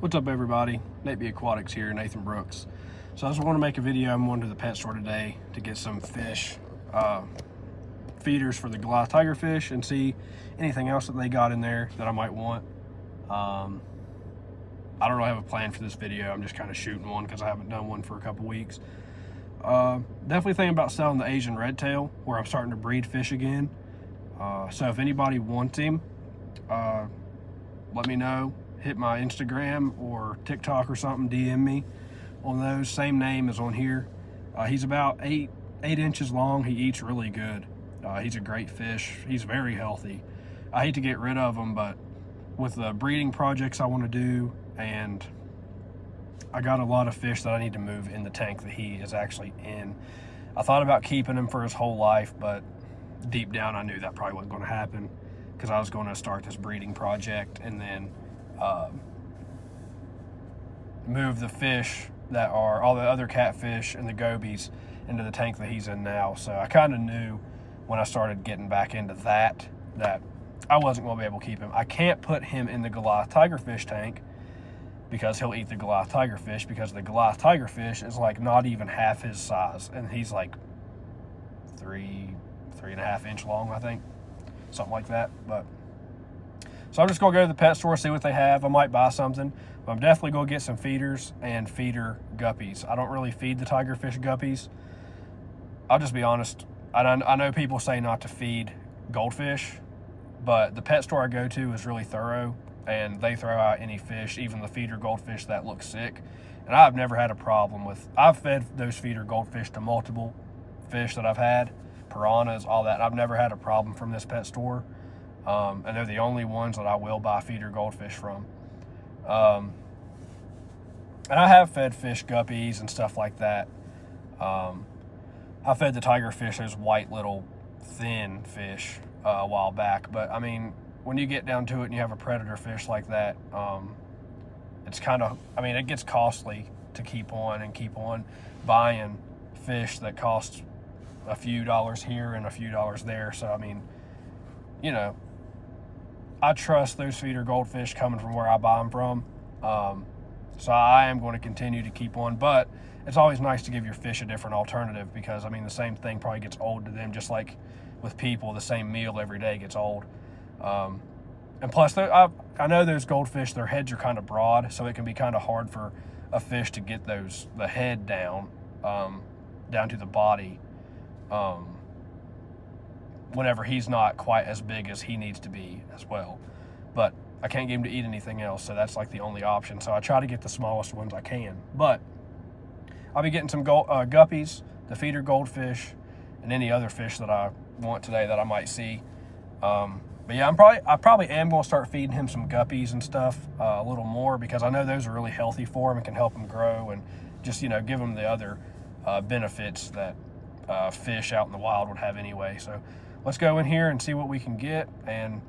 What's up, everybody? Nate B Aquatics here, Nathan Brooks. So I just want to make a video. I'm going to the pet store today to get some fish, feeders for the Goliath tigerfish, and see anything else that they got in there that I might want. I don't really have a plan for this video. I'm just kind of shooting one because I haven't done one for a couple weeks. Definitely thinking about selling the Asian red tail, where I'm starting to breed fish again. So if anybody wants him, let me know. Hit my Instagram or TikTok or something, DM me on those. Same name as on here. He's about 8 inches long. He eats really good. He's a great fish. He's very healthy. I hate to get rid of him, but with the breeding projects I want to do, and I got a lot of fish that I need to move in the tank that he is actually in. I thought about keeping him for his whole life, but deep down I knew that probably wasn't going to happen because I was going to start this breeding project and then move the fish that are all the other catfish and the gobies into the tank that he's in now. So I kind of knew when I started getting back into that I wasn't going to be able to keep him. I can't put him in the Goliath tigerfish tank because he'll eat the Goliath tigerfish, because the Goliath tigerfish is like not even half his size, and he's like 3.5 inch long, I think, something like that. But so I'm just going to go to the pet store, see what they have. I might buy something, but I'm definitely going to get some feeders and feeder guppies. I don't really feed the tigerfish guppies. I'll just be honest. I know people say not to feed goldfish, but the pet store I go to is really thorough, and they throw out any fish, even the feeder goldfish that look sick. And I've never had a problem with, I've fed those feeder goldfish to multiple fish that I've had, piranhas, all that. I've never had a problem from this pet store. And they're the only ones that I will buy feeder goldfish from. And I have fed fish guppies and stuff like that. I fed the tigerfish those white little thin fish a while back. But I mean, when you get down to it and you have a predator fish like that, it's kind of, I mean, it gets costly to keep on buying fish that cost a few dollars here and a few dollars there. So I mean, you know, I trust those feeder goldfish coming from where I buy them from. So I am going to continue to keep on, but it's always nice to give your fish a different alternative, because I mean, the same thing probably gets old to them, just like with people, the same meal every day gets old. And plus, I know those goldfish, their heads are kind of broad, so it can be kind of hard for a fish to get the head down to the body, whenever he's not quite as big as he needs to be as well. But I can't get him to eat anything else, so that's like the only option. So I try to get the smallest ones I can. But I'll be getting some guppies, the feeder goldfish, and any other fish that I want today that I might see. But yeah, I probably am going to start feeding him some guppies and stuff a little more, because I know those are really healthy for him and can help him grow, and just, you know, give him the other benefits that fish out in the wild would have anyway. So let's go in here and see what we can get, and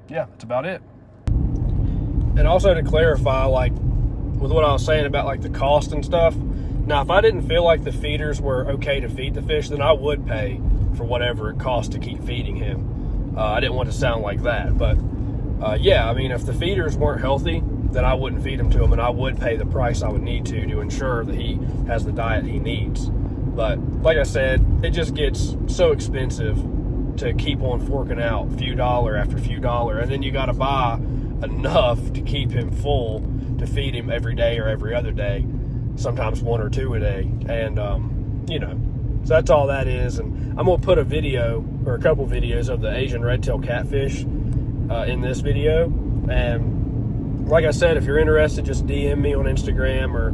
yeah, that's about it. And also to clarify, like with what I was saying about like the cost and stuff, now if I didn't feel like the feeders were okay to feed the fish, then I would pay for whatever it costs to keep feeding him. I didn't want to sound like that, but yeah, I mean, if the feeders weren't healthy, then I wouldn't feed them to him, and I would pay the price I would need to ensure that he has the diet he needs. But like I said, it just gets so expensive to keep on forking out few dollar after few dollar, and then you got to buy enough to keep him full to feed him every day or every other day, sometimes one or two a day. And you know, so that's all that is. And I'm gonna put a video or a couple videos of the Asian red-tailed catfish in this video. And like I said, if you're interested, just DM me on Instagram or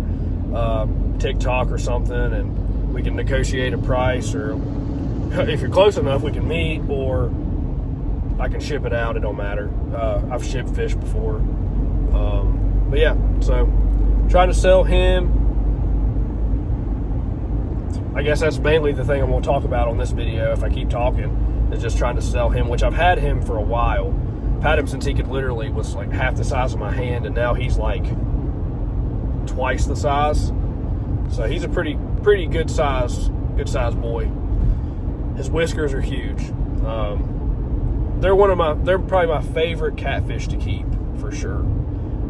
TikTok or something, and we can negotiate a price, or if you're close enough, we can meet, or I can ship it out. It don't matter. I've shipped fish before. But yeah, so trying to sell him. I guess that's mainly the thing I'm going to talk about on this video, if I keep talking, is just trying to sell him, which I've had him for a while. I've had him since he was like half the size of my hand, and now he's like twice the size. So he's a pretty good size boy. His whiskers are huge. they're probably my favorite catfish to keep for sure.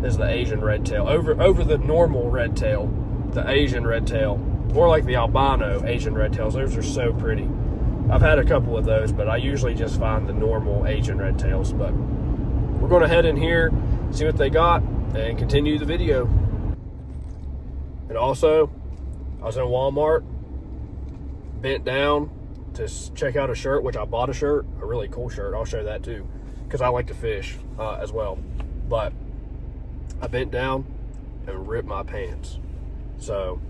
Is the Asian red tail over the normal red tail, the Asian red tail, or like the albino Asian red tails. Those are so pretty. I've had a couple of those, but I usually just find the normal Asian red tails. But we're going to head in here, see what they got, and continue the video. And also, I was in Walmart, bent down to check out a shirt, which I bought a shirt, a really cool shirt. I'll show that too, because I like to fish as well. But I bent down and ripped my pants. So,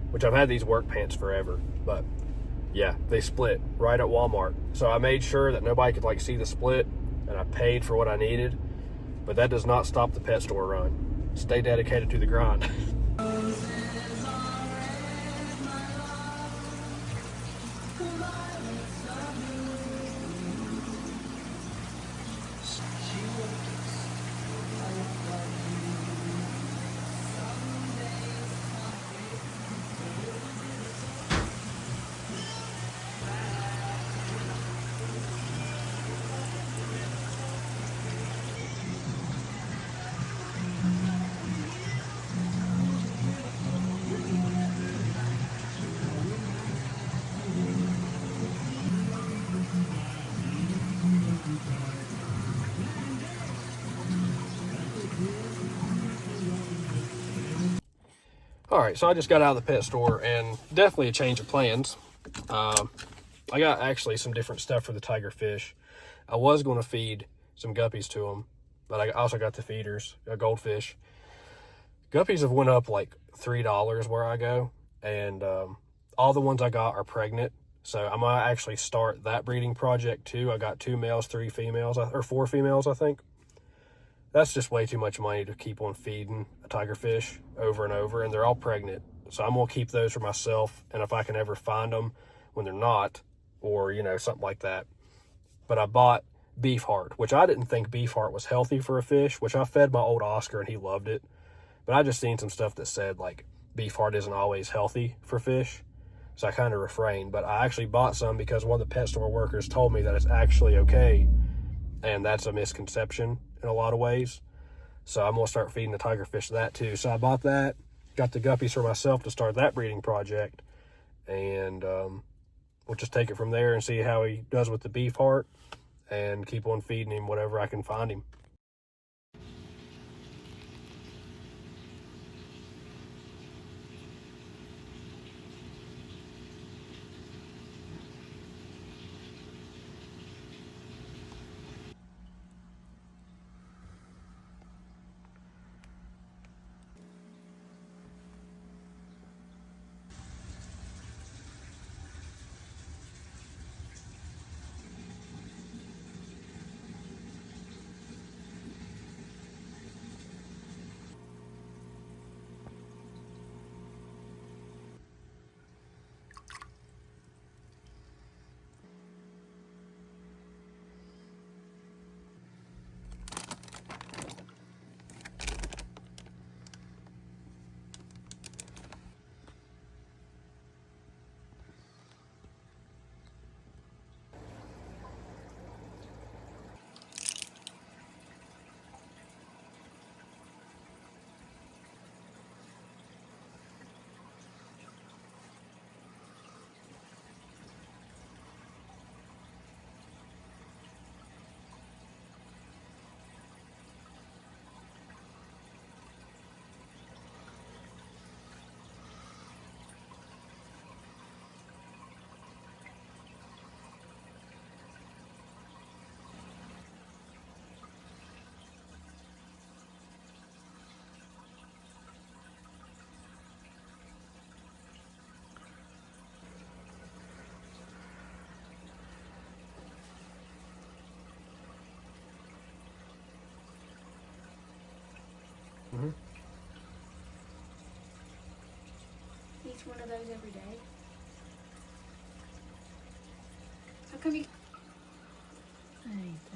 which I've had these work pants forever, but yeah, they split right at Walmart. So I made sure that nobody could like see the split, and I paid for what I needed. But that does not stop the pet store run. Stay dedicated to the grind. All right, so I just got out of the pet store, and definitely a change of plans. I got actually some different stuff for the tiger fish. I was going to feed some guppies to them, but I also got the feeders, a goldfish. Guppies have went up like $3 where I go, and all the ones I got are pregnant. So I might actually start that breeding project too. I got 2 males, 3 females, or 4 females, I think. That's just way too much money to keep on feeding a tiger fish over and over, and they're all pregnant. So I'm going to keep those for myself, and if I can ever find them when they're not, or, you know, something like that. But I bought beef heart, which I didn't think beef heart was healthy for a fish, which I fed my old Oscar, and he loved it. But I just seen some stuff that said, like, beef heart isn't always healthy for fish, so I kind of refrained. But I actually bought some because one of the pet store workers told me that it's actually okay, and that's a misconception in a lot of ways. So I'm going to start feeding the tiger fish that too. So I bought that, got the guppies for myself to start that breeding project, and we'll just take it from there and see how he does with the beef heart, and keep on feeding him whatever I can find him. Mm-hmm. Eats one of those every day. How come you... I